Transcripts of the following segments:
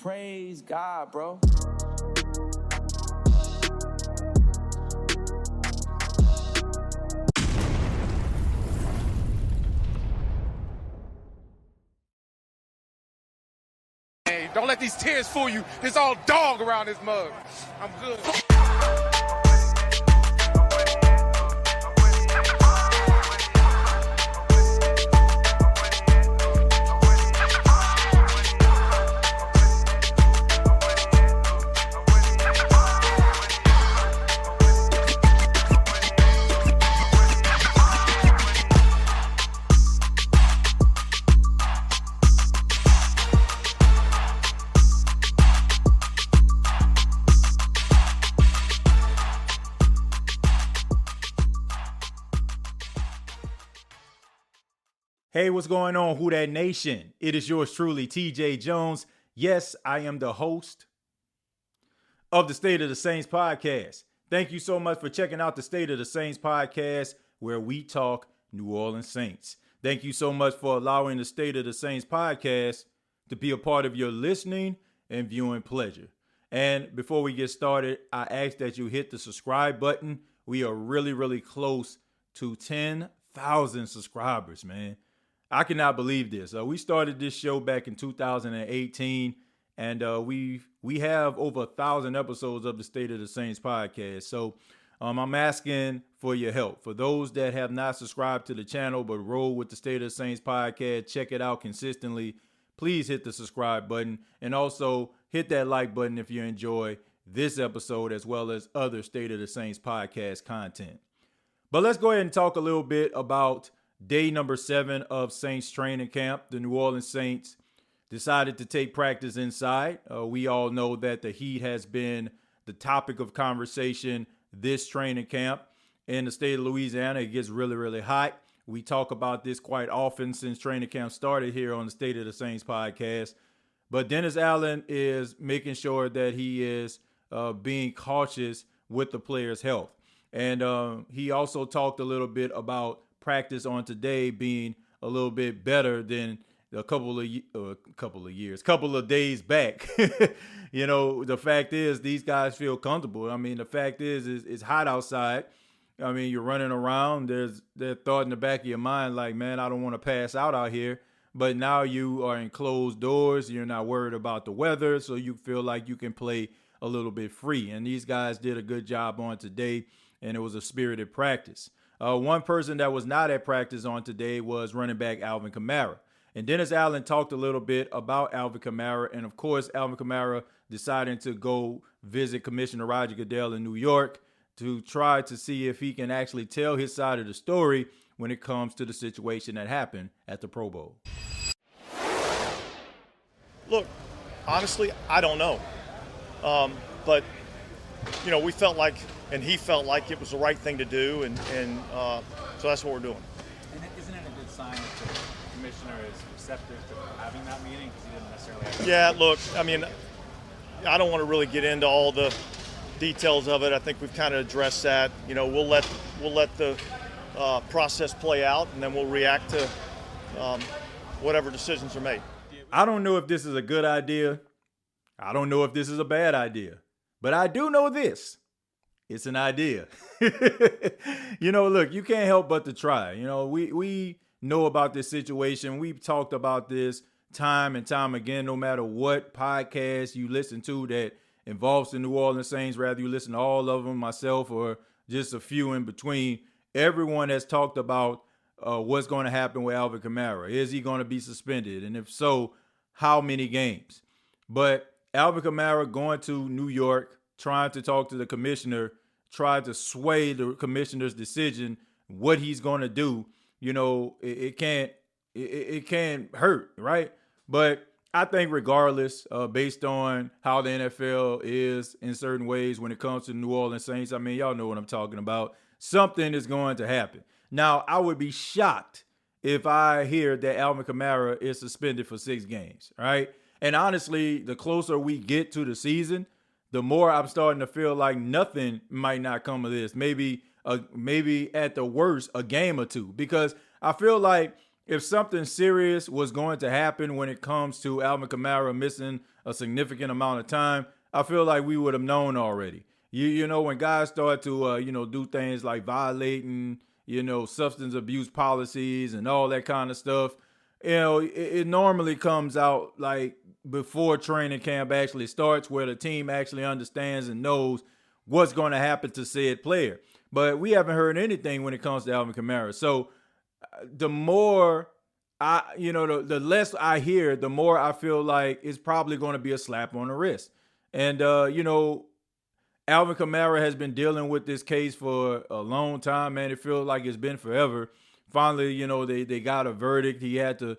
Praise God, bro. Hey, don't let these tears fool you. There's all dog around this mug. I'm good. Hey, what's going on, Who Dat Nation? It is yours truly, TJ Jones. Yes, I am the host of the State of the Saints podcast. Thank you so much for checking out the State of the Saints podcast, where we talk New Orleans Saints. Thank you so much for allowing the State of the Saints podcast to be a part of your listening and viewing pleasure. And before we get started, I ask that you hit the subscribe button. We are really, really close to 10,000 subscribers, man. I cannot believe this. We started this show back in 2018, and we have over 1,000 episodes of the State of the Saints podcast. So I'm asking for your help. For those that have not subscribed to the channel but roll with the State of the Saints podcast, check it out consistently. Please hit the subscribe button, and also hit that like button if you enjoy this episode as well as other State of the Saints podcast content. But let's go ahead and talk a little bit about day number 7 of Saints training camp. The New Orleans Saints decided to take practice inside. We all know that the heat has been the topic of conversation this training camp. In the state of Louisiana, it gets really, really hot. We talk about this quite often since training camp started here on the State of the Saints podcast. But Dennis Allen is making sure that he is being cautious with the players' health. And he also talked a little bit about practice on today being a little bit better than a couple of days back. You know, the fact is these guys feel comfortable. I mean, the fact is it's hot outside. I mean, you're running around. There's that thought in the back of your mind like, man, I don't want to pass out here. But now you are in closed doors. You're not worried about the weather, so you feel like you can play a little bit free. And these guys did a good job on today, and it was a spirited practice. One person that was not at practice on today was running back Alvin Kamara. And Dennis Allen talked a little bit about Alvin Kamara. And, of course, Alvin Kamara deciding to go visit Commissioner Roger Goodell in New York to try to see if he can actually tell his side of the story when it comes to the situation that happened at the Pro Bowl. Look, honestly, I don't know. But, you know, we felt like, and he felt like it was the right thing to do, and so that's what we're doing. And isn't it a good sign that the commissioner is receptive to having that meeting because he didn't necessarily have Yeah, look, I mean, I don't want to really get into all the details of it. I think we've kind of addressed that. You know, we'll let the process play out, and then we'll react to whatever decisions are made. I don't know if this is a good idea. I don't know if this is a bad idea. But I do know this. It's an idea. You know, look, you can't help but to try. You know, we know about this situation. We've talked about this time and time again, no matter what podcast you listen to that involves the New Orleans Saints, whether you listen to all of them, myself, or just a few in between. Everyone has talked about what's going to happen with Alvin Kamara. Is he going to be suspended? And if so, how many games? But Alvin Kamara going to New York, trying to talk to the commissioner, tried to sway the commissioner's decision, what he's going to do, you know, it can't hurt, right? But I think regardless, based on how the NFL is in certain ways when it comes to the New Orleans Saints, I mean, y'all know what I'm talking about. Something is going to happen. Now, I would be shocked if I hear that Alvin Kamara is suspended for 6 games, right? And honestly, the closer we get to the season, the more I'm starting to feel like nothing might not come of this. Maybe at the worst, a game or two. Because I feel like if something serious was going to happen when it comes to Alvin Kamara missing a significant amount of time, I feel like we would have known already. You know, when guys start to, do things like violating, substance abuse policies and all that kind of stuff, it normally comes out like before training camp actually starts, where the team actually understands and knows what's going to happen to said player. But we haven't heard anything when it comes to Alvin Kamara. So the more the less I hear, the more I feel like it's probably going to be a slap on the wrist. And, Alvin Kamara has been dealing with this case for a long time, man. It feels like it's been forever. Finally, they got a verdict. He had to,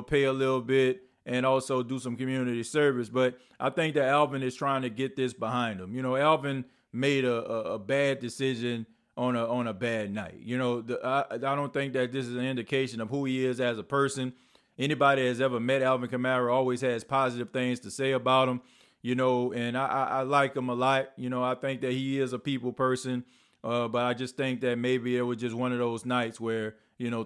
pay a little bit and also do some community service. But I think that Alvin is trying to get this behind him. Alvin made a bad decision on a bad night. I don't think that this is an indication of who he is as a person. Anybody that has ever met Alvin Kamara always has positive things to say about him. And I like him a lot. I think that he is a people person, but I just think that maybe it was just one of those nights where,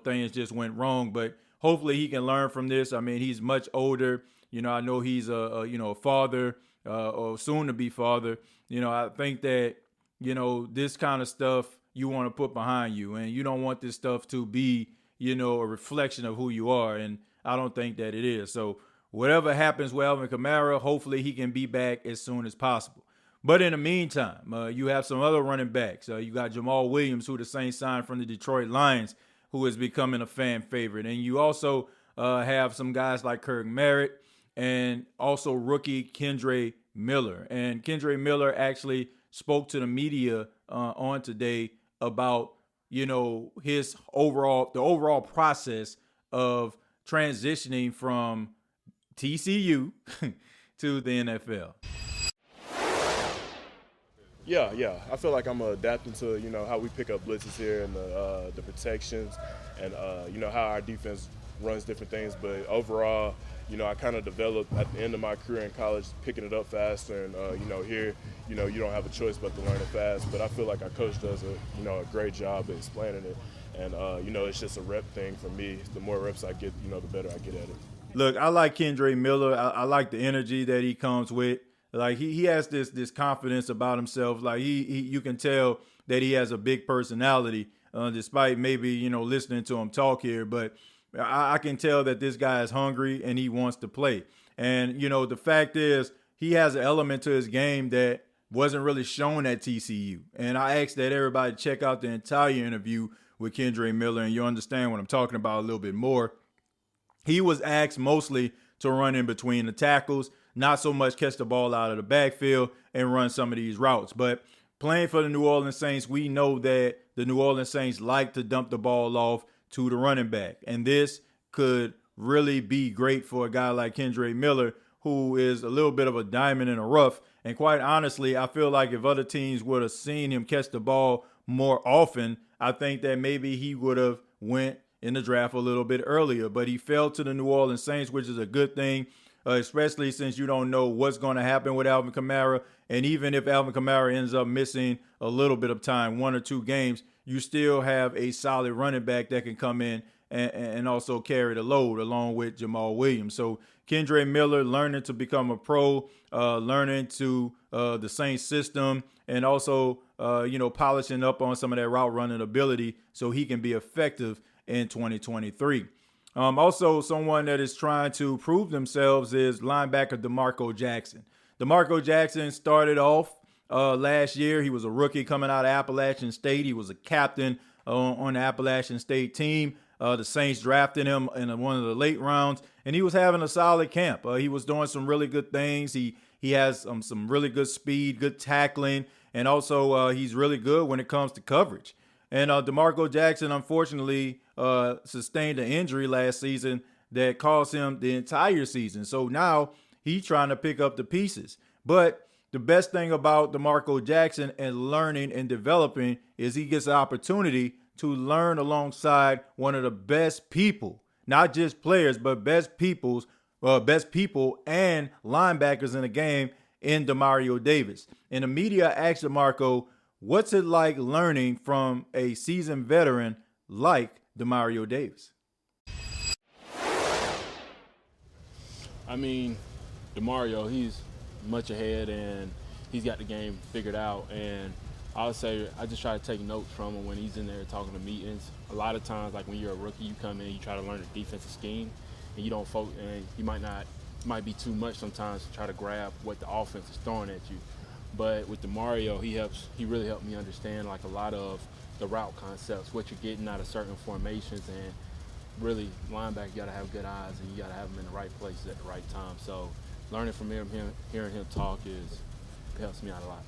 things just went wrong. But hopefully he can learn from this. I mean, he's much older. I know he's a father or soon to be father. I think that, this kind of stuff you want to put behind you, and you don't want this stuff to be, a reflection of who you are. And I don't think that it is. So whatever happens with Alvin Kamara, hopefully he can be back as soon as possible. But in the meantime, you have some other running backs. You got Jamal Williams, who the Saints signed from the Detroit Lions, who is becoming a fan favorite. And you also have some guys like Kirk Merritt and also rookie Kendre Miller. And Kendre Miller actually spoke to the media on today about, his overall process of transitioning from TCU to the NFL. Yeah. I feel like I'm adapting to, how we pick up blitzes here and the protections and, how our defense runs different things. But overall, I kind of developed at the end of my career in college, picking it up faster. And, here, you don't have a choice but to learn it fast. But I feel like our coach does a great job at explaining it. And, it's just a rep thing for me. The more reps I get, the better I get at it. Look, I like Kendre Miller. I like the energy that he comes with. Like he has this confidence about himself. Like you can tell that he has a big personality, despite maybe listening to him talk here. But I can tell that this guy is hungry and he wants to play. And the fact is he has an element to his game that wasn't really shown at TCU. And I asked that everybody check out the entire interview with Kendre Miller, and you understand what I'm talking about a little bit more. He was asked mostly to run in between the tackles, not so much catch the ball out of the backfield and run some of these routes. But playing for the New Orleans Saints, we know that the New Orleans Saints like to dump the ball off to the running back. And this could really be great for a guy like Kendre Miller, who is a little bit of a diamond in the rough. And quite honestly, I feel like if other teams would have seen him catch the ball more often, I think that maybe he would have went in the draft a little bit earlier. But he fell to the New Orleans Saints, which is a good thing, especially since you don't know what's going to happen with Alvin Kamara. And even if Alvin Kamara ends up missing a little bit of time, 1 or 2 games, you still have a solid running back that can come in and also carry the load along with Jamal Williams. So Kendre Miller learning to become a pro, learning to the Saints system, and also, polishing up on some of that route running ability so he can be effective in 2023. Also, someone that is trying to prove themselves is linebacker DeMarco Jackson. DeMarco Jackson started off last year. He was a rookie coming out of Appalachian State. He was a captain on the Appalachian State team. The Saints drafted him in one of the late rounds, and he was having a solid camp. He was doing some really good things. He has some really good speed, good tackling, and also he's really good when it comes to coverage. And DeMarco Jackson, unfortunately, sustained an injury last season that cost him the entire season. So now he's trying to pick up the pieces. But the best thing about DeMarco Jackson and learning and developing is he gets an opportunity to learn alongside one of the best people, not just players, but best people and linebackers in the game in DeMario Davis. And the media asked DeMarco, what's it like learning from a seasoned veteran like DeMario Davis? I mean, DeMario, he's much ahead and he's got the game figured out. And I would say I just try to take notes from him when he's in there talking to meetings. A lot of times, like when you're a rookie, you come in, you try to learn the defensive scheme, and you don't focus, and you might be too much sometimes to try to grab what the offense is throwing at you. But with DeMario, he really helped me understand like a lot of the route concepts, what you're getting out of certain formations, and really linebacker, you got to have good eyes and you got to have them in the right places at the right time. So learning from him, hearing him talk helps me out a lot.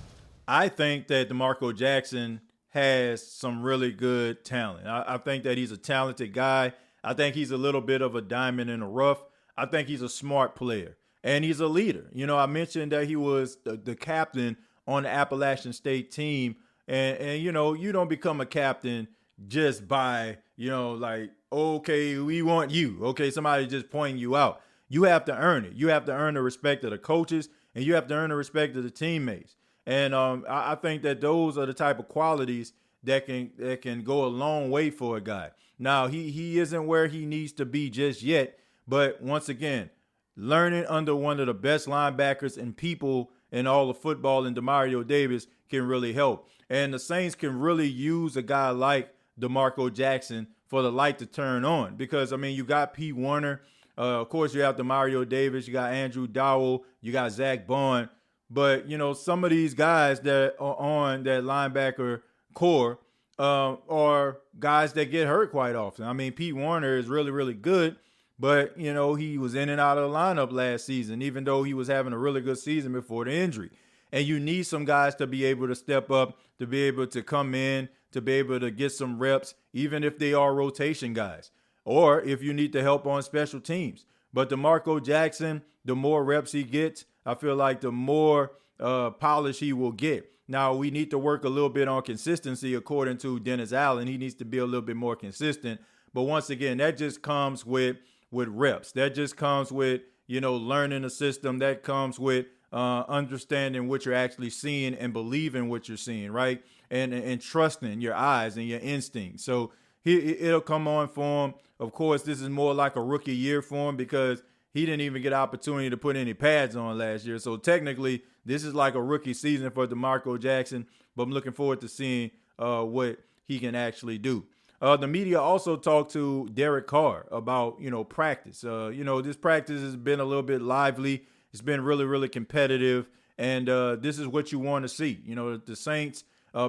I think that DeMarco Jackson has some really good talent. I think that he's a talented guy. I think he's a little bit of a diamond in the rough. I think he's a smart player, and he's a leader. You know, I mentioned that he was the captain on the Appalachian State team, and you know, you don't become a captain just by, you know, like, okay, we want you. Okay, somebody just pointing you out. You have to earn it. You have to earn the respect of the coaches, and you have to earn the respect of the teammates. And I think that those are the type of qualities that can go a long way for a guy. Now, he isn't where he needs to be just yet, but once again, learning under one of the best linebackers and people in all of football in DeMario Davis can really help. And the Saints can really use a guy like DeMarco Jackson for the light to turn on, because, I mean, you got Pete Werner. Of course, you have DeMario Davis. You got Andrew Dowell. You got Zach Bond. But, you know, some of these guys that are on that linebacker core are guys that get hurt quite often. I mean, Pete Werner is really, really good, but, you know, he was in and out of the lineup last season, even though he was having a really good season before the injury. And you need some guys to be able to step up, to be able to come in, to be able to get some reps, even if they are rotation guys, or if you need to help on special teams. But DeMarco Jackson, the more reps he gets, I feel like the more polish he will get. Now, we need to work a little bit on consistency, according to Dennis Allen. He needs to be a little bit more consistent. But once again, that just comes with reps. That just comes with, you know, learning the system. That comes with understanding what you're actually seeing and believing what you're seeing, right? And trusting your eyes and your instincts. So it'll come on for him. Of course, this is more like a rookie year for him because he didn't even get an opportunity to put any pads on last year. So technically, this is like a rookie season for DeMarco Jackson, but I'm looking forward to seeing what he can actually do. The media also talked to Derek Carr about, you know, practice. You know, this practice has been a little bit lively. It's been really, really competitive, and this is what you want to see. You know, the Saints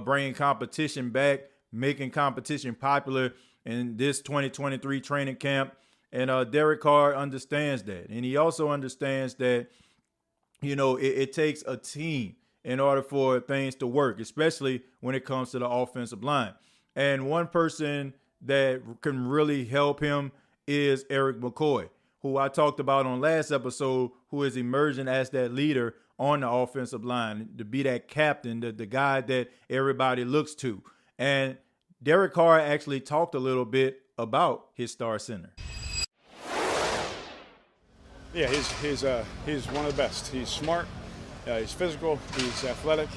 bringing competition back, making competition popular in this 2023 training camp. And Derek Carr understands that. And he also understands that, you know, it takes a team in order for things to work, especially when it comes to the offensive line. And one person that can really help him is Eric McCoy, who I talked about on last episode, who is emerging as that leader on the offensive line, to be that captain, the guy that everybody looks to. And Derek Carr actually talked a little bit about his star center. Yeah, he's one of the best. He's smart, he's physical, he's athletic,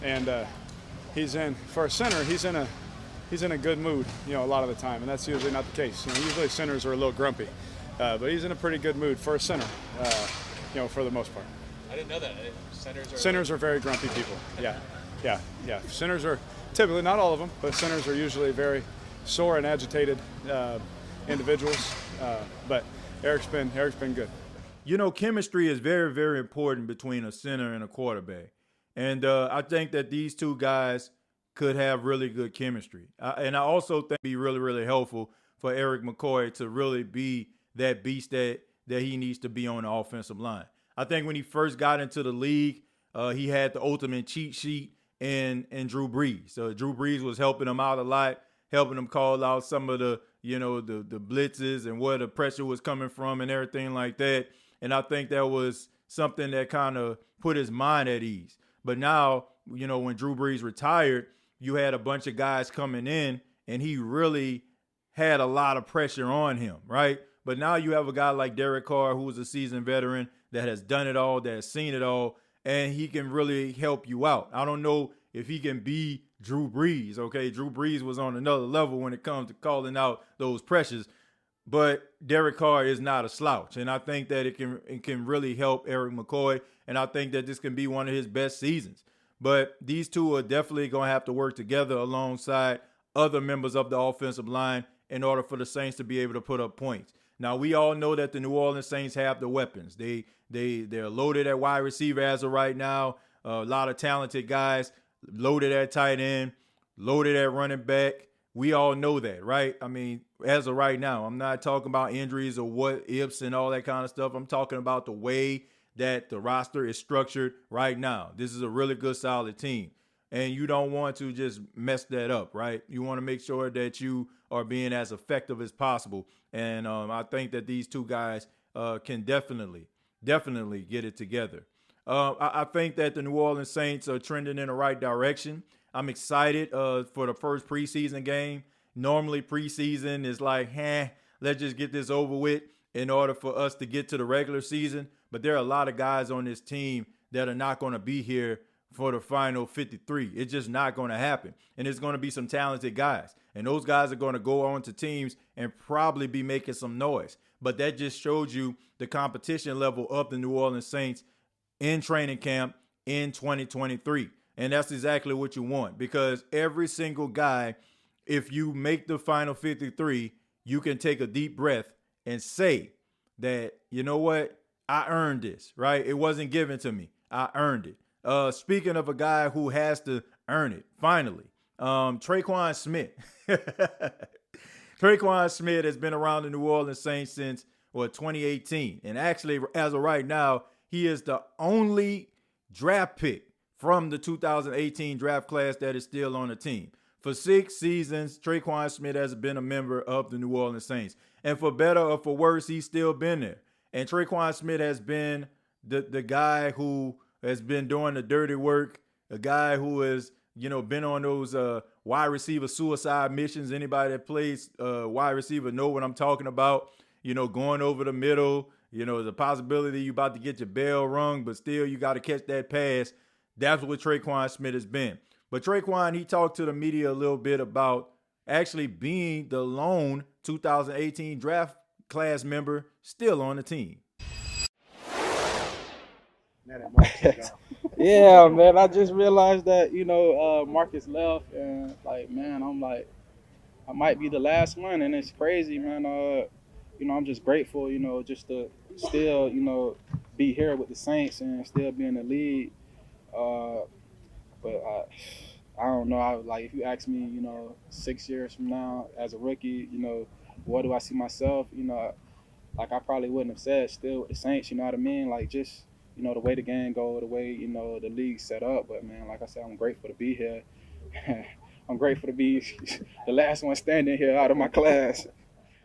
and for a center, he's in a good mood, you know, a lot of the time, and that's usually not the case. You know, usually centers are a little grumpy, but he's in a pretty good mood for a center, you know, for the most part. I didn't know that. Centers are very grumpy people. Yeah. Centers are typically, not all of them, but centers are usually very sore and agitated individuals, but Eric's been good. You know, chemistry is very, very important between a center and a quarterback. And I think that these two guys could have really good chemistry. And I also think it'd be really, really helpful for Eric McCoy to really be that beast that he needs to be on the offensive line. I think when he first got into the league, he had the ultimate cheat sheet in Drew Brees. So Drew Brees was helping him out a lot, helping him call out some of the, you know, the blitzes and where the pressure was coming from and everything like that. And I think that was something that kind of put his mind at ease. But now, you know, when Drew Brees retired, you had a bunch of guys coming in and he really had a lot of pressure on him, right? But now you have a guy like Derek Carr, who is a seasoned veteran that has done it all, that has seen it all, and he can really help you out. I don't know if he can be Drew Brees, okay? Drew Brees was on another level when it comes to calling out those pressures. but Derek Carr is not a slouch. And I think that it can really help Eric McCoy. And I think that this can be one of his best seasons. But these two are definitely going to have to work together alongside other members of the offensive line in order for the Saints to be able to put up points. Now, we all know that the New Orleans Saints have the weapons. They're loaded at wide receiver as of right now. A lot of talented guys loaded at tight end, loaded at running back. We all know that, right? I mean, as of right now, I'm not talking about injuries or what ifs and all that kind of stuff. I'm talking about the way that the roster is structured right now. This is a really good, solid team. And you don't want to just mess that up, right? You want to make sure that you are being as effective as possible. And I think that these two guys can definitely get it together. I think that the New Orleans Saints are trending in the right direction. I'm excited for the first preseason game. Normally preseason is like, let's just get this over with in order for us to get to the regular season. But there are a lot of guys on this team that are not going to be here for the final 53. It's just not going to happen. And it's going to be some talented guys. And those guys are going to go on to teams and probably be making some noise. But that just shows you the competition level of the New Orleans Saints in training camp in 2023. And that's exactly what you want, because every single guy, if you make the final 53, you can take a deep breath and say that, you know what, I earned this, right? It wasn't given to me. I earned it. Speaking of a guy who has to earn it, finally, Tre'Quan Smith. Tre'Quan Smith has been around the New Orleans Saints since 2018. And actually, as of right now, he is the only draft pick from the 2018 draft class that is still on the team. For 6 seasons, Tre'Quan Smith has been a member of the New Orleans Saints. And for better or for worse, he's still been there. And Tre'Quan Smith has been the guy who has been doing the dirty work, a guy who has, been on those wide receiver suicide missions. Anybody that plays wide receiver know what I'm talking about. Going over the middle, the possibility you about to get your bell rung, but still you got to catch that pass. That's what Tre'Quan Smith has been. But Tre'Quan, he talked to the media a little bit about actually being the lone 2018 draft class member still on the team. Yeah, man. I just realized that, Marcus left, and I might be the last one, and it's crazy, man. I'm just grateful, just to still, be here with the Saints and still be in the league. But I don't know. If you ask me, 6 years from now as a rookie, what do I see myself? I probably wouldn't have said still with the Saints. You know what I mean? Just the way the game go, the way the league's set up. But man, like I said, I'm grateful to be here. I'm grateful to be the last one standing here out of my class.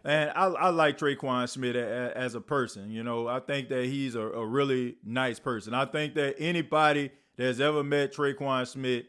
And I like Tre'Quan Smith as a person. I think that he's a really nice person. I think that anybody that's ever met Tre'Quan Smith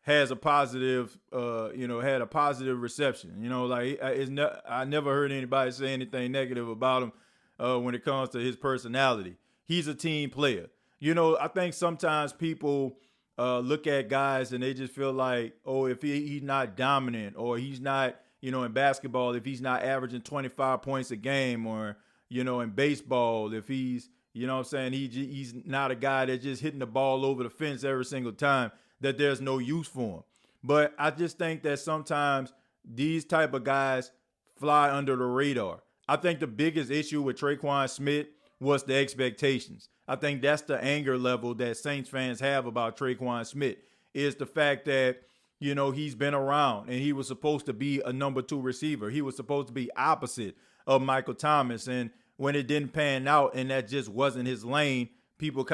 has a positive, had a positive reception. I never heard anybody say anything negative about him when it comes to his personality. He's a team player. I think sometimes people look at guys and they just feel like, if he's not dominant, or he's not, in basketball, if he's not averaging 25 points a game, or, in baseball, if he's, he's not a guy that's just hitting the ball over the fence every single time, that there's no use for him. But I just think that sometimes these type of guys fly under the radar. I think the biggest issue with Tre'Quan Smith was the expectations. I think that's the anger level that Saints fans have about Tre'Quan Smith, is the fact that, he's been around and he was supposed to be a number 2 receiver. He was supposed to be opposite of Michael Thomas. And when it didn't pan out and that just wasn't his lane, people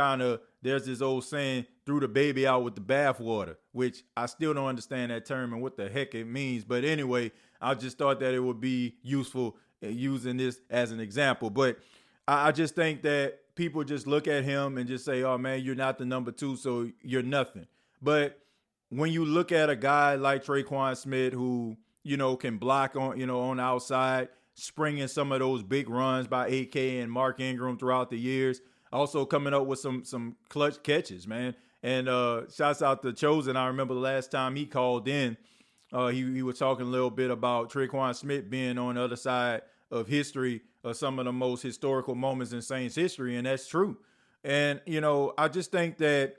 there's this old saying, threw the baby out with the bathwater, which I still don't understand that term and what the heck it means. But anyway, I just thought that it would be useful using this as an example. But I just think that people just look at him and just say, oh, man, you're not the number 2, so you're nothing. But when you look at a guy like Tre'Quan Smith who, can block on the outside, springing some of those big runs by AK and Mark Ingram throughout the years, also coming up with some clutch catches, man. And shouts out to Chosen. I remember the last time he called in, he was talking a little bit about Tre'Quan Smith being on the other side of history, of some of the most historical moments in Saints history, and that's true. And, I just think that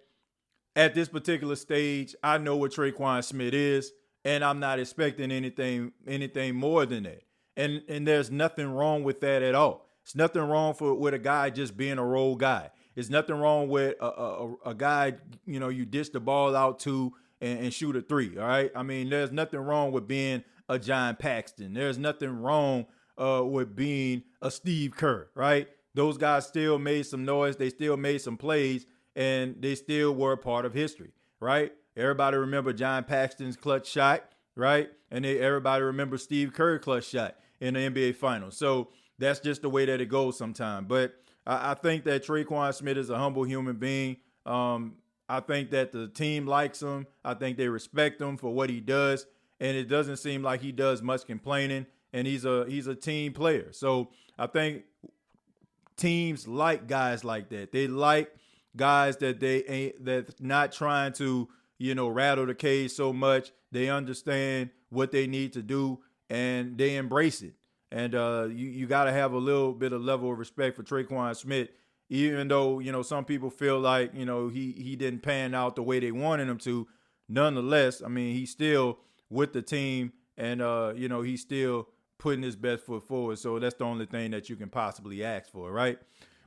at this particular stage, I know what Tre'Quan Smith is, and I'm not expecting anything more than that. And there's nothing wrong with that at all. It's nothing wrong with a guy just being a role guy. It's nothing wrong with a guy, you dish the ball out to and shoot a three, all right? I mean, there's nothing wrong with being a John Paxton. There's nothing wrong with being a Steve Kerr, right? Those guys still made some noise. They still made some plays, and they still were a part of history, right? Everybody remember John Paxton's clutch shot, right? And everybody remember Steve Kerr's clutch shot in the NBA Finals. So that's just the way that it goes sometimes. But I think that Tre'Quan Smith is a humble human being. I think that the team likes him. I think they respect him for what he does. And it doesn't seem like he does much complaining. And he's a team player. So I think teams like guys like that. They like guys that's not trying to, rattle the cage so much. They understand what they need to do and they embrace it. And you got to have a little bit of level of respect for Tre'Quan Smith, even though, some people feel like, he didn't pan out the way they wanted him to. Nonetheless, I mean, he's still with the team and, he's still putting his best foot forward. So that's the only thing that you can possibly ask for, right?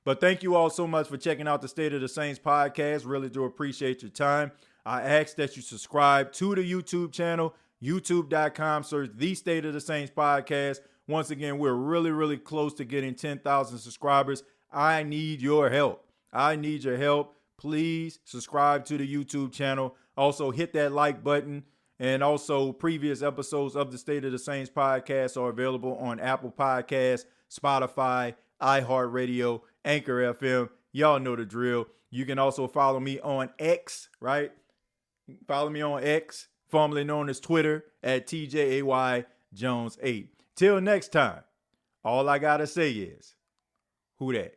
But thank you all so much for checking out the State of the Saints podcast. Really do appreciate your time. I ask that you subscribe to the YouTube channel, youtube.com, search the State of the Saints podcast. Once again, we're really, really close to getting 10,000 subscribers. I need your help. I need your help. Please subscribe to the YouTube channel. Also, hit that like button. And also, previous episodes of the State of the Saints podcast are available on Apple Podcasts, Spotify, iHeartRadio, Anchor FM. Y'all know the drill. You can also follow me on X, right? Follow me on X, formerly known as Twitter, at TJAY Jones 8. Till next time, all I got to say is, who dat?